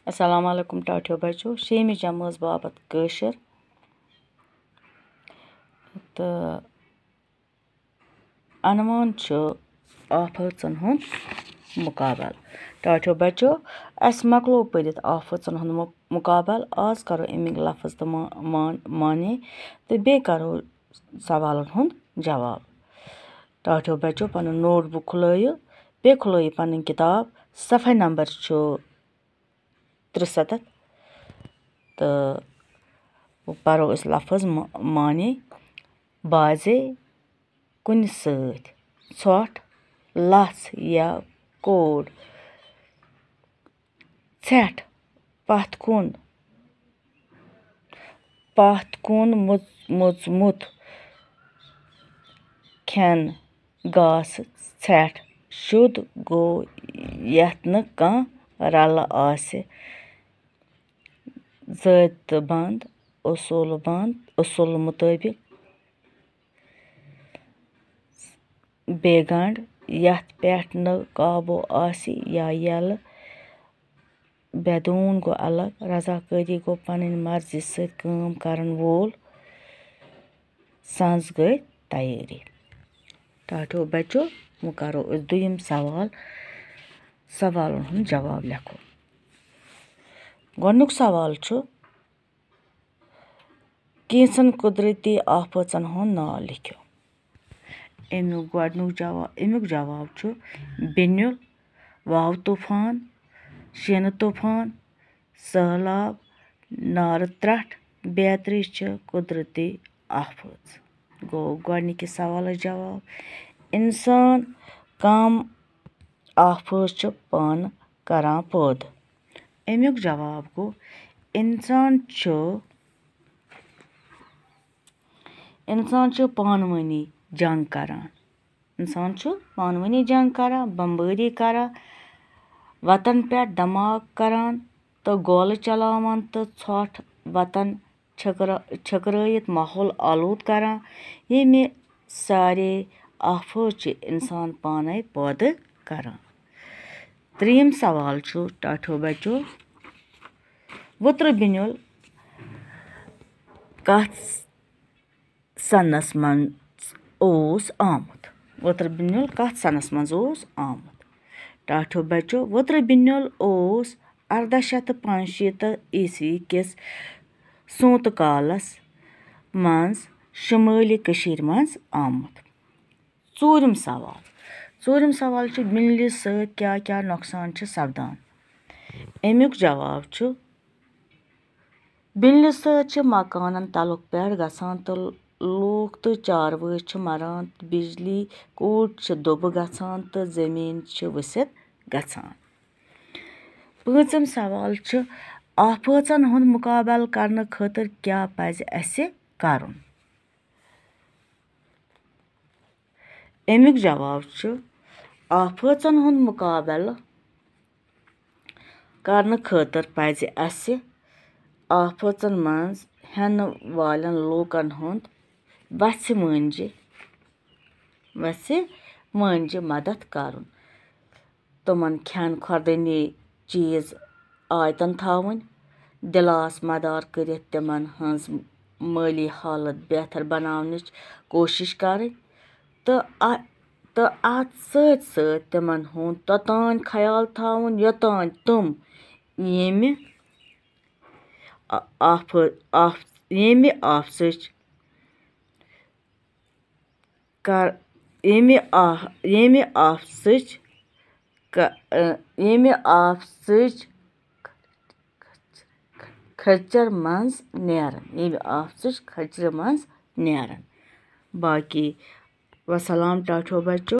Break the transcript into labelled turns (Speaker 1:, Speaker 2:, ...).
Speaker 1: Assalamu alaikum टाठियो बच्चों शेमि जमٲژ बाबत कٲشِر تہٕ عنوان چھُ آفٲژن ہُنٛد مُقابل टाठियो बच्चों اَسہِ مۄکلو پٔرِتھ آفٲژن ہُنٛد مُقابل آز کرو اَمِکۍ لفظ تہٕ معنے تہٕ بیٚیہِ کرو سوالن ہُنٛد جواب टाठियो बच्चों پنُن نوٹ بُک کھُلٲیِو بیٚیہِ کھُلٲیِو پنٕنۍ کِتاب صفحہ نمبر چھُ 63 تہٕ پرو أسۍ لفظ معنے بازے کُنہِ سۭتۍ ژھۄٹھ لژھ یا کوڑ ژھٮ۪ٹھ پتھ کُن موٚژمُت کھٮ۪ن گاسہٕ ژھٮ۪ٹھ شُد گوٚو یتھ نہٕ کانٛہہ رلہٕ آسہِ ضٲبطہٕ بنٛد اصوٗلہٕ مُطٲبق بے گنڈ یتھ پٮ۪ٹھ نہٕ قابوٗ آسہِ یا یلہٕ بیدوٗن گوٚو الگ رضاکٲری گوٚو پنٕنۍ مرضی سۭتۍ کٲم کرن وول سنٛز گٔے تیٲری टाठियो बच्चों وۄنۍ کرو أسۍ دوٚیِم سوالن ہُنٛد جواب لیکھو گۄڈنیُک سوال چھُ کینٛژن قُدرتی آفٲژن ہُنٛد ناو لیکھِو امیُک جواب چھُ بِنیُل واوٕ طوٗفان شیٖنہٕ طوٗفان سہلاب نارٕ ترٛٹھ بیترِ چھِ قُدرتی آفٲژ گوٚو گۄڈنِکِس سوالس جواب اِنسان کم آفٲژ چھُ پانہٕ کران پٲدٕ امیُک جواب گوٚو اِنسان چھُ پانہٕ ؤنی جنگ کران بمبٲری کران وطن پٮ۪ٹھ دھماکہٕ کران تہٕ گولہٕ چلاوان تہٕ ژھۄٹھ وطن چھٔکرٲیِتھ ماحول آلوٗد کران ییٚمہِ سارے آفٲژ چھِ اِنسان پانے پٲدٕ کران ترٛیٚیِم سوال چھُ टाठियो बच्चों وُترٕ بِنیُل کتھ سنس منٛز اوس آمُت टाठियो बच्चों وُترٕ بِنیُل اوس 1865 عیٖسوی کِس سونتہٕ کالس منٛز شُمٲلی کٔشیٖرِ منٛز آمُت ژوٗرِم سوال چھُ بِنیلہِ سۭتۍ کیٛاہ کیٛاہ نۄقصان چھِ سپدان امیُک جواب چھُ بِنیلہِ سۭتۍ چھِ مکانن تلُک پٮ۪ٹھ گژھان تہٕ لوٗکھ تہٕ چاروٲے چھِ مران تہٕ بجلی کوٗٹۍ چھِ دُبہٕ گژھان تہٕ زمیٖن چھِ ؤسِتھ گژھان پوٗنٛژِم سوال چھُ آفٲژن ہُنٛد مُقابلہٕ کرنہٕ خٲطرٕ کیٛاہ پزِ اسہِ کرُن امیُک جواب چھُ آفٲژن ہُنٛد مُقابلہٕ کرنہٕ خٲطرٕ پزِ اسہِ آفٲژن منٛز ہٮ۪نہٕ والٮ۪ن لوٗکن ہُنٛد وژھِ مٲنجہِ مدد کرُن تِمن کھٮ۪ن خۄردٲنی چیٖز آیتن تھاوٕنۍ دِلاس مدار کٔرِتھ تِمن ہٕنٛز مٲلی حالت بہتر بناونٕچ کوٗشش کرٕنۍ تہٕ اتھ سۭتۍ سۭتۍ تِمن ہُنٛد توٚتانۍ خیال تھاوُن یوٚتانۍ تِم ییٚمہِ آفژٕچ کھچر منٛز نیرن باقی وسلام टाठियो बच्चों